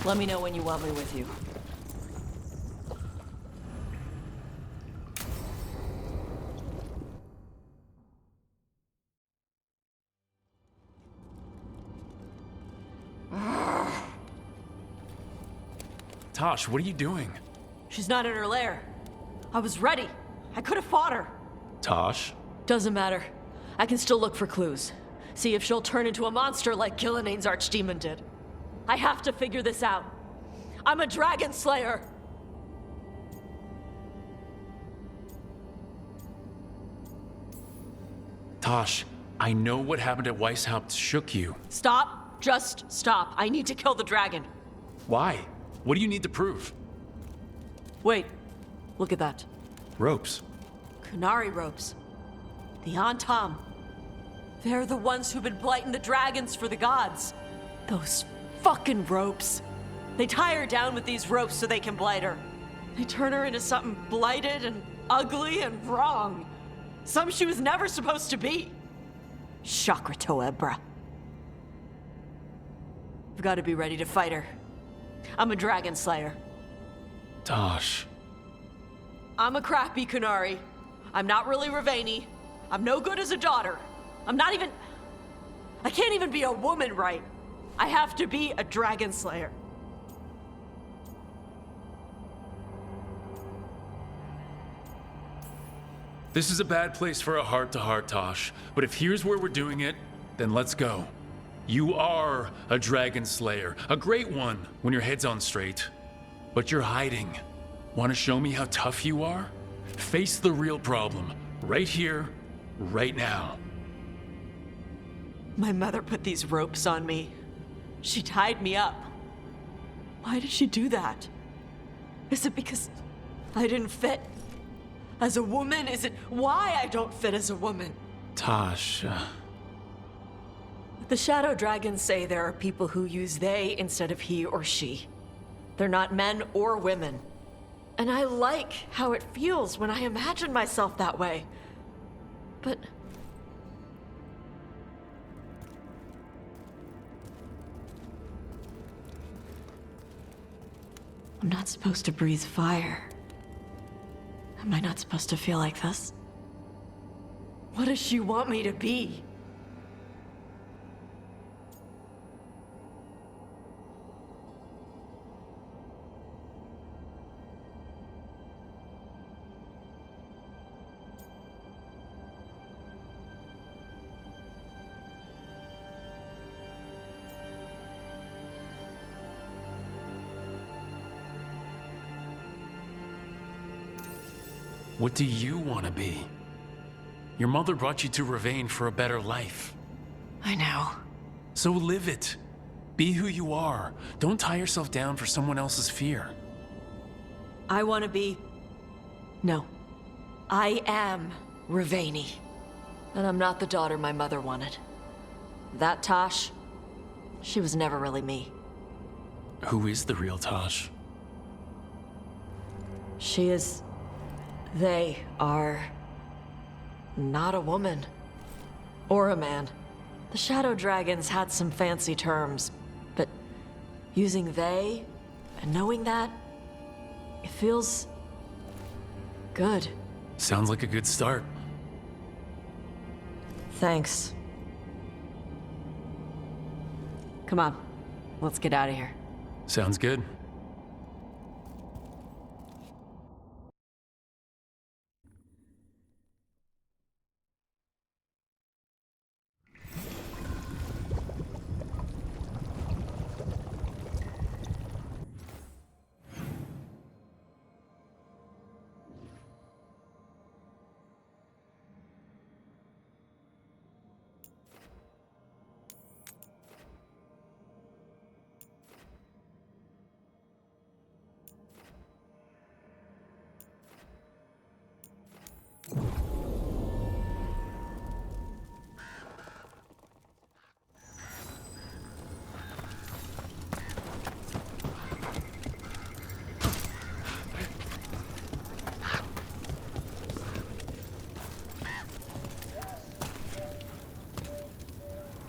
Let me know when you want me with you. Tosh, what are you doing? She's not in her lair. I was ready. I could have fought her. Tosh? Doesn't matter. I can still look for clues. See if she'll turn into a monster like Gillinea's archdemon did. I have to figure this out. I'm a dragon slayer. Tosh, I know what happened at Weishaupt shook you. Stop. Just stop. I need to kill the dragon. Why? What do you need to prove? Wait. Look at that. Ropes. Kunari ropes. The Antam. They're the ones who've been blighting the dragons for the gods. Those fucking ropes. They tie her down with these ropes so they can blight her. They turn her into something blighted and ugly and wrong. Something she was never supposed to be. Chakra Toebra. I've got to be ready to fight her. I'm a dragon slayer. Tosh. I'm a crappy Kunari. I'm not really Ravani. I'm no good as a daughter. I can't even be a woman right. I have to be a dragon slayer. This is a bad place for a heart-to-heart, Tosh. But if here's where we're doing it, then let's go. You are a dragon slayer. A great one when your head's on straight. But you're hiding. Want to show me how tough you are? Face the real problem. Right here, right now. My mother put these ropes on me. She tied me up. Why did she do that? Is it because I didn't fit as a woman? Is it why I don't fit as a woman? Tosh, The shadow dragons say there are people who use they instead of he or she. They're not men or women. And I like how it feels when I imagine myself that way. But I'm not supposed to breathe fire. Am I not supposed to feel like this? What does she want me to be? what do you want to be? Your mother brought you to Ravane for a better life. I know. So live it. Be who you are. Don't tie yourself down for someone else's fear. I want to be... No. I am Ravani. And I'm not the daughter my mother wanted. That Tosh, she was never really me. Who is the real Tosh? She is... They are... not a woman. Or a man. The Shadow Dragons had some fancy terms, but using they and knowing that, it feels... good. Sounds like a good start. Thanks. Come on, let's get out of here. Sounds good.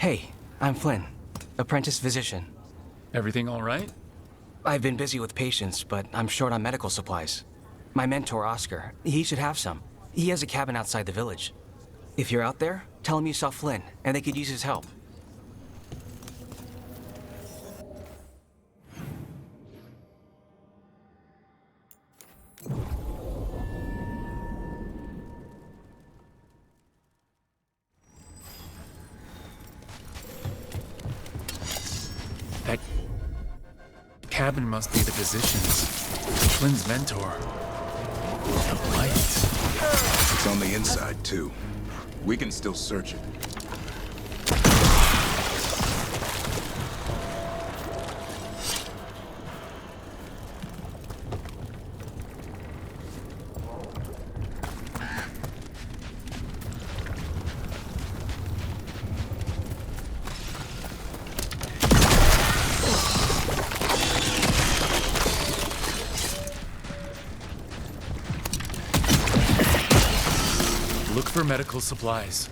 Hey, I'm Flynn, apprentice physician. Everything all right? I've been busy with patients, but I'm short on medical supplies. My mentor, Oscar, he should have some. He has a cabin outside the village. If you're out there, tell him you saw Flynn, and they could use his help. That cabin must be the physician's. Flynn's mentor. The Blight. It's on the inside, too. We can still search it. Look for medical supplies.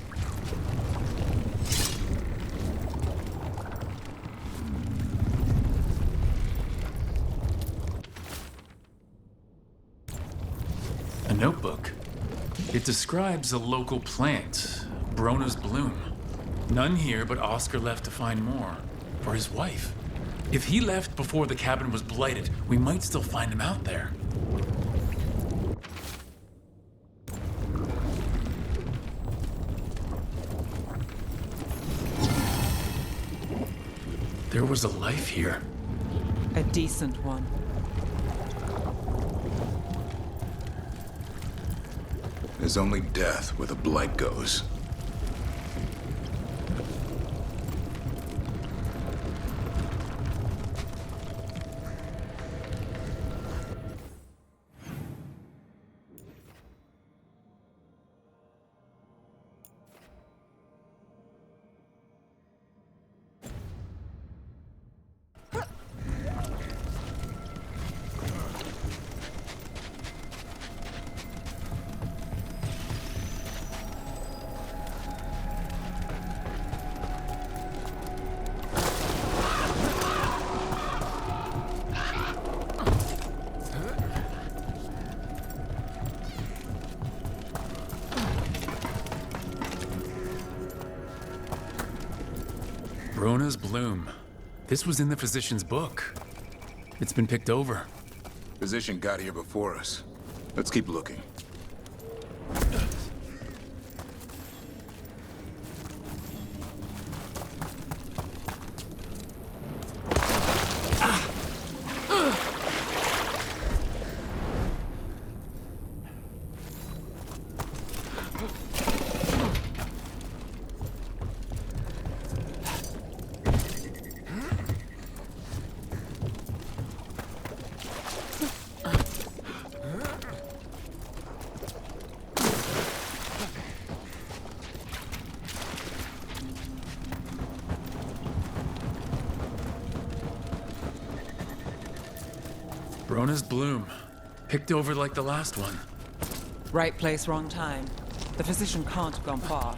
A notebook. It describes a local plant, Brona's bloom. None here, but Oscar left to find more. For his wife. If he left before the cabin was blighted, we might still find him out there. There was a life here. A decent one. There's only death where the Blight goes. Brona's bloom. This was in the physician's book. It's been picked over. Physician got here before us. Let's keep looking. Brona's bloom. Picked over like the last one. Right place, wrong time. The physician can't have gone far.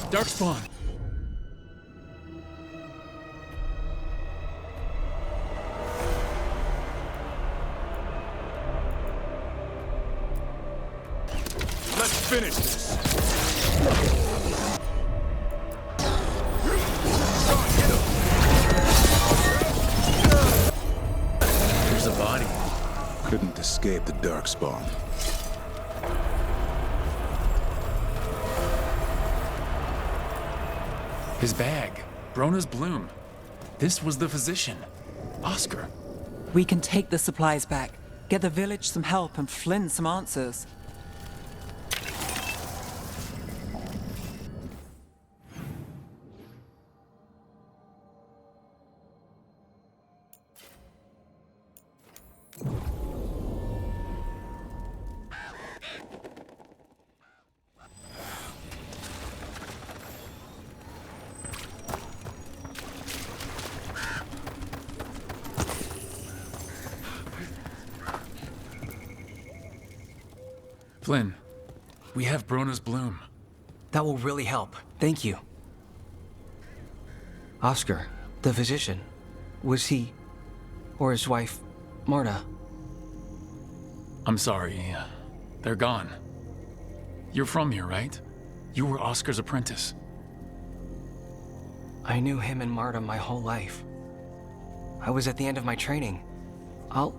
Darkspawn! Let's finish this. Couldn't escape the Darkspawn. His bag. Brona's bloom. This was the physician. Oscar. We can take the supplies back, get the village some help, and Flynn some answers. Flynn, we have Brona's bloom. That will really help. Thank you. Oscar, the physician, was he, or his wife, Marta? I'm sorry. They're gone. You're from here, right? You were Oscar's apprentice. I knew him and Marta my whole life. I was at the end of my training. I'll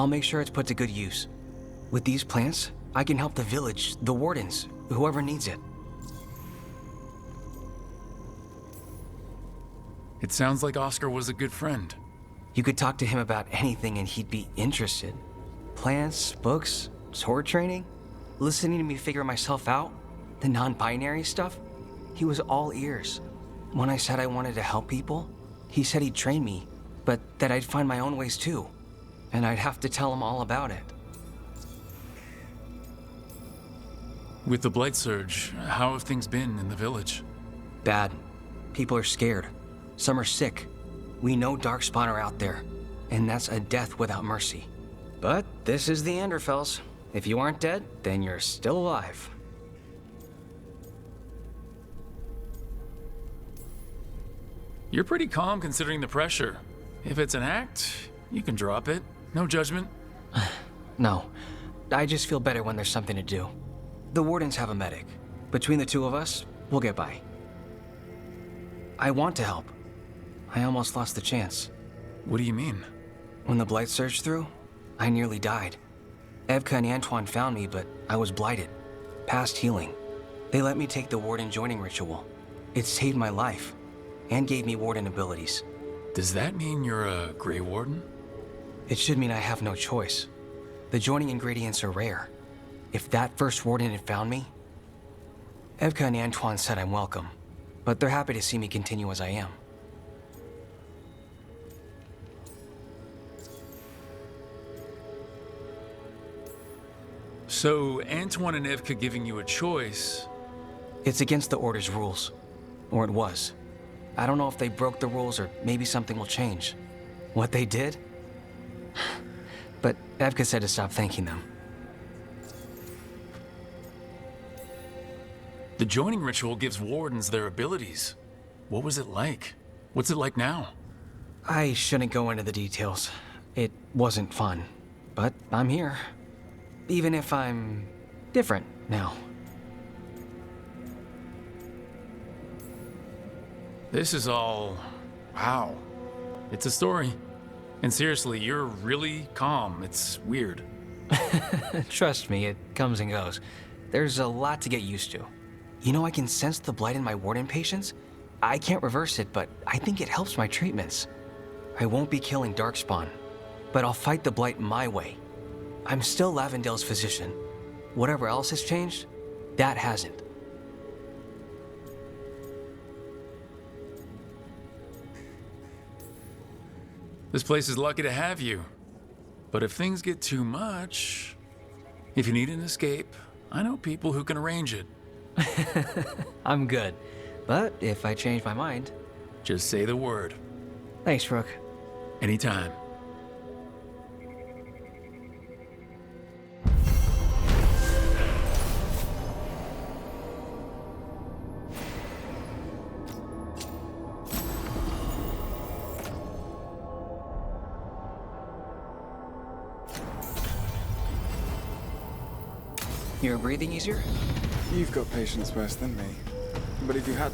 make sure it's put to good use. With these plants, I can help the village, the wardens, whoever needs it. It sounds like Oscar was a good friend. You could talk to him about anything and he'd be interested. Plants, books, sword training, listening to me figure myself out, the non-binary stuff. He was all ears. When I said I wanted to help people, he said he'd train me, but that I'd find my own ways too. And I'd have to tell him all about it. With the Blight surge, how have things been in the village? Bad. People are scared. Some are sick. We know Darkspawn are out there, and that's a death without mercy. But this is the Anderfells. If you aren't dead, then you're still alive. You're pretty calm considering the pressure. If it's an act, you can drop it. No judgment. No, I just feel better when there's something to do. The wardens have a medic. Between the two of us, we'll get by. I want to help. I almost lost the chance. What do you mean? When the Blight surged through, I nearly died. Evka and Antoine found me, but I was blighted. Past healing. They let me take the warden joining ritual. It saved my life, and gave me warden abilities. Does that mean you're a Grey Warden? It should mean I have no choice. The joining ingredients are rare. If that first warden had found me... Evka and Antoine said I'm welcome, but they're happy to see me continue as I am. So, Antoine and Evka giving you a choice... It's against the Order's rules. Or it was. I don't know if they broke the rules or maybe something will change. What they did? But Evka said to stop thanking them. The joining ritual gives wardens their abilities. What was it like? What's it like now? I shouldn't go into the details. It wasn't fun. But I'm here. Even if I'm different now. This is all... wow. It's a story. And seriously, you're really calm. It's weird. Trust me, it comes and goes. There's a lot to get used to. You know, I can sense the blight in my warden patients. I can't reverse it, but I think it helps my treatments. I won't be killing Darkspawn, but I'll fight the blight my way. I'm still Lavendale's physician. Whatever else has changed, that hasn't. This place is lucky to have you. But if things get too much... if you need an escape, I know people who can arrange it. I'm good. But if I change my mind... Just say the word. Thanks, Rook. Anytime. You're breathing easier? You've got patience worse than me. But if you had